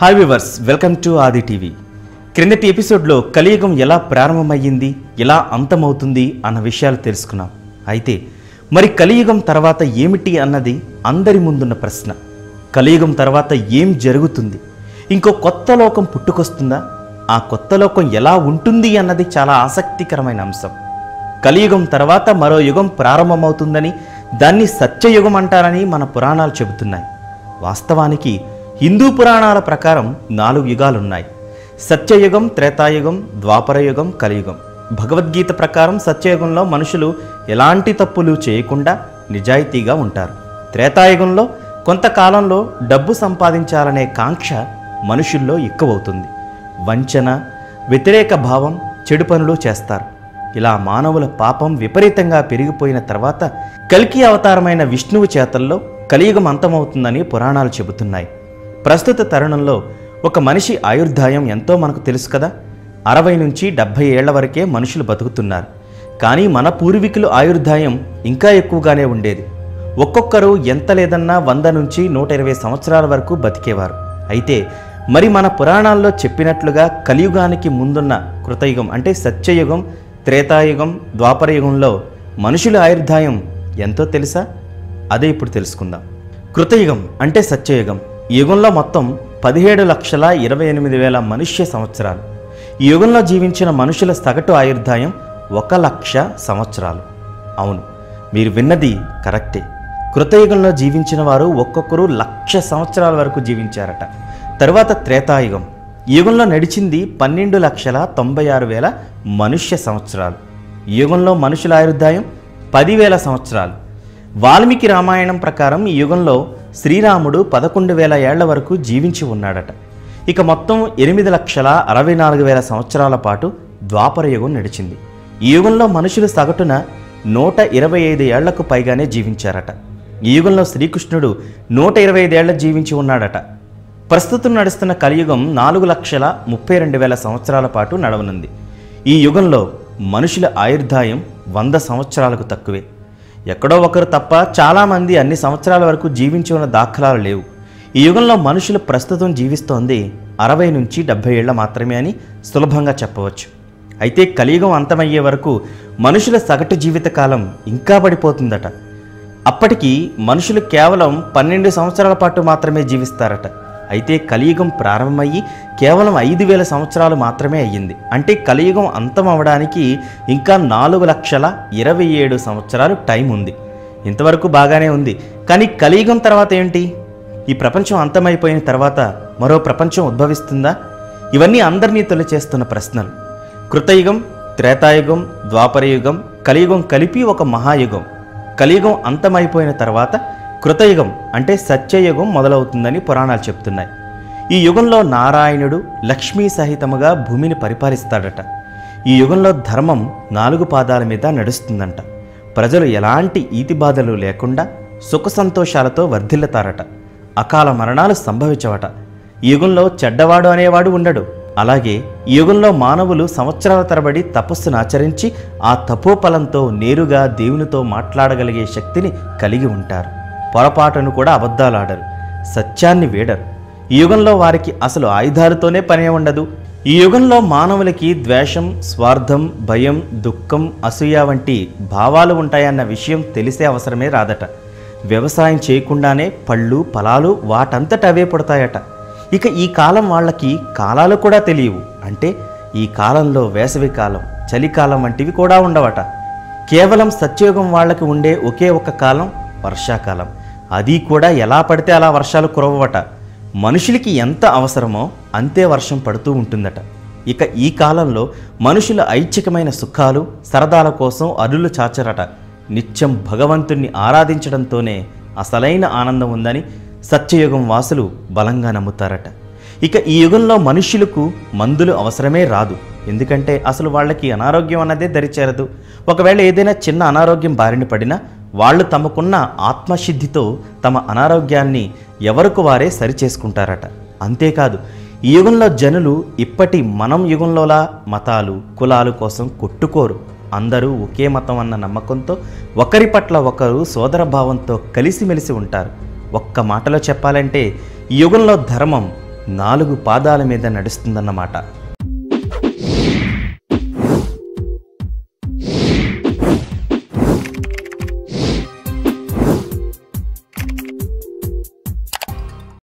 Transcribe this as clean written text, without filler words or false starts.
Hi viewers, welcome to ఆది TV. క్రిందటి ఎపిసోడ్లో కలియుగం ఎలా ప్రారంభమయ్యింది, ఎలా అంతమవుతుంది అన్న విషయాలు తెలుసుకున్నాం. అయితే మరి కలియుగం తర్వాత ఏమిటి అన్నది అందరి ముందున్న ప్రశ్న. కలియుగం తర్వాత ఏం జరుగుతుంది? ఇంకో కొత్త లోకం పుట్టుకొస్తుందా? ఆ కొత్త లోకం ఎలా ఉంటుంది అన్నది చాలా ఆసక్తికరమైన అంశం. కలియుగం తర్వాత మరో యుగం ప్రారంభమవుతుందని, దాన్ని సత్యయుగం అంటారని మన పురాణాలు చెబుతున్నాయి. వాస్తవానికి హిందూ పురాణాల ప్రకారం 4 యుగాలున్నాయి: సత్యయుగం, త్రేతాయుగం, ద్వాపరయుగం, కలియుగం. భగవద్గీత ప్రకారం సత్యయుగంలో మనుషులు ఎలాంటి తప్పులు చేయకుండా నిజాయితీగా ఉంటారు. త్రేతాయుగంలో కొంతకాలంలో డబ్బు సంపాదించాలనే కాంక్ష మనుషుల్లో ఎక్కువవుతుంది. వంచన, వ్యతిరేక భావం, చెడు పనులు చేస్తారు. ఇలా మానవుల పాపం విపరీతంగా పెరిగిపోయిన తర్వాత కల్కి అవతారమైన విష్ణువు చేతల్లో కలియుగం అంతమవుతుందని పురాణాలు చెబుతున్నాయి. ప్రస్తుత తరుణంలో ఒక మనిషి ఆయుర్దాయం ఎంతో మనకు తెలుసు కదా. 60 నుంచి 70 ఏళ్ల వరకే మనుషులు బతుకుతున్నారు. కానీ మన పూర్వీకులు ఆయుర్దాయం ఇంకా ఎక్కువగానే ఉండేది. ఒక్కొక్కరు ఎంత లేదన్నా 100 నుంచి 120 సంవత్సరాల వరకు బతికేవారు. అయితే మరి మన పురాణాల్లో చెప్పినట్లుగా కలియుగానికి ముందున్న కృతయుగం అంటే సత్యయుగం, త్రేతాయుగం, ద్వాపరయుగంలో మనుషుల ఆయుర్దాయం ఎంతో తెలుసా? అదే ఇప్పుడు తెలుసుకుందాం. కృతయుగం అంటే సత్యయుగం. ఈ యుగంలో మొత్తం 17,28,000 మనుష్య సంవత్సరాలు. ఈ యుగంలో జీవించిన మనుషుల సగటు ఆయుర్దాయం 1,00,000 సంవత్సరాలు. అవును, మీరు విన్నది కరెక్టే. కృతయుగంలో జీవించిన వారు ఒక్కొక్కరు 1,00,000 సంవత్సరాల వరకు జీవించారట. తరువాత త్రేతాయుగం. ఈ యుగంలో నడిచింది 12,96,000 మనుష్య సంవత్సరాలు. ఈ యుగంలో మనుషుల ఆయుర్దాయం 10,000 సంవత్సరాలు. వాల్మీకి రామాయణం ప్రకారం ఈ యుగంలో శ్రీరాముడు 11,000 ఏళ్ల వరకు జీవించి ఉన్నాడట. ఇక మొత్తం 8,64,000 సంవత్సరాల పాటు ద్వాపర యుగం నడిచింది. ఈ యుగంలో మనుషులు సగటున 125 ఏళ్లకు పైగానే జీవించారట. ఈ యుగంలో శ్రీకృష్ణుడు 125 ఏళ్ల జీవించి ఉన్నాడట. ప్రస్తుతం నడుస్తున్న కలియుగం 4,32,000 సంవత్సరాల పాటు నడవనుంది. ఈ యుగంలో మనుషుల ఆయుర్దాయం 100 సంవత్సరాలకు తక్కువే. ఎక్కడో ఒకరు తప్ప చాలామంది అన్ని సంవత్సరాల వరకు జీవించి ఉన్న దాఖలాలు లేవు. ఈ యుగంలో మనుషులు ప్రస్తుతం జీవిస్తోంది 60 నుంచి 70 ఏళ్ల మాత్రమే అని సులభంగా చెప్పవచ్చు. అయితే కలియుగం అంతమయ్యే వరకు మనుషుల సగటు జీవితకాలం ఇంకా పడిపోతుందట. అప్పటికి మనుషులు కేవలం 12 సంవత్సరాల పాటు మాత్రమే జీవిస్తారట. అయితే కలియుగం ప్రారంభమయ్యి కేవలం 5,000 సంవత్సరాలు మాత్రమే అయ్యింది. అంటే కలియుగం అంతం అవడానికి ఇంకా 4,27,000 సంవత్సరాలు టైం ఉంది. ఇంతవరకు బాగానే ఉంది. కానీ కలియుగం తర్వాత ఏంటి? ఈ ప్రపంచం అంతమైపోయిన తర్వాత మరో ప్రపంచం ఉద్భవిస్తుందా? ఇవన్నీ అందరినీ తొలిచేస్తున్న ప్రశ్నలు. కృతయుగం, త్రేతాయుగం, ద్వాపరయుగం, కలియుగం కలిపి ఒక మహాయుగం. కలియుగం అంతమైపోయిన తర్వాత కృతయుగం అంటే సత్యయుగం మొదలవుతుందని పురాణాలు చెప్తున్నాయి. ఈ యుగంలో నారాయణుడు లక్ష్మీ సహితముగా భూమిని పరిపాలిస్తాడట. ఈ యుగంలో ధర్మం 4 పాదాల మీద నడుస్తుందంట. ప్రజలు ఎలాంటి ఈతిబాధలు లేకుండా సుఖ సంతోషాలతో వర్ధిల్లుతారట. అకాల మరణాలు సంభవించవట. ఈ యుగంలో చెడ్డవాడు అనేవాడు ఉండడు. అలాగే ఈ యుగంలో మానవులు సంవత్సరాల తరబడి తపస్సును ఆచరించి ఆ తపోఫలంతో నేరుగా దేవునితో మాట్లాడగలిగే శక్తిని కలిగి ఉంటారు. పొరపాటును కూడా అబద్ధాలాడరు, సత్యాన్ని వేడరు. ఈ యుగంలో వారికి అసలు ఆయుధాలతోనే పనే ఉండదు. ఈ యుగంలో మానవులకి ద్వేషం, స్వార్థం, భయం, దుఃఖం, అసూయ వంటి భావాలు ఉంటాయన్న విషయం తెలిసే అవసరమే రాదట. వ్యవసాయం చేయకుండానే పళ్ళు, ఫలాలు వాటంతట అవే పుడతాయట. ఇక ఈ కాలం వాళ్ళకి కాలాలు కూడా తెలియవు. అంటే ఈ కాలంలో వేసవి కాలం, చలికాలం వంటివి కూడా ఉండవట. కేవలం సత్యయుగం వాళ్ళకి ఉండే ఒకే ఒక కాలం వర్షాకాలం. అది కూడా ఎలా పడితే అలా వర్షాలు కురవవట. మనుషులకి ఎంత అవసరమో అంతే వర్షం పడుతూ ఉంటుందట. ఇక ఈ కాలంలో మనుషుల ఐచ్ఛికమైన సుఖాలు, సరదాల కోసం అరులు చాచరట. నిత్యం భగవంతుణ్ణి ఆరాధించడంతోనే అసలైన ఆనందం ఉందని సత్యయుగం వాసులు బలంగా నమ్ముతారట. ఇక ఈ యుగంలో మనుష్యులకు మందులు అవసరమే రాదు. ఎందుకంటే అసలు వాళ్ళకి అనారోగ్యం అన్నదే దరిచేరదు. ఒకవేళ ఏదైనా చిన్న అనారోగ్యం బారిన పడినా వాళ్ళు తమకున్న ఆత్మసిద్ధితో తమ అనారోగ్యాన్ని ఎవరికి వారే సరిచేసుకుంటారట. అంతేకాదు, ఈ యుగంలో జనులు ఇప్పటి మనం యుగంలోలా మతాలు, కులాలు కోసం కొట్టుకోరు. అందరూ ఒకే మతం అన్న నమ్మకంతో ఒకరి పట్ల ఒకరు సోదర భావంతో కలిసిమెలిసి ఉంటారు. ఒక్క మాటలో చెప్పాలంటే ఈ యుగంలో ధర్మం 4 పాదాల మీద నడుస్తుందన్నమాట.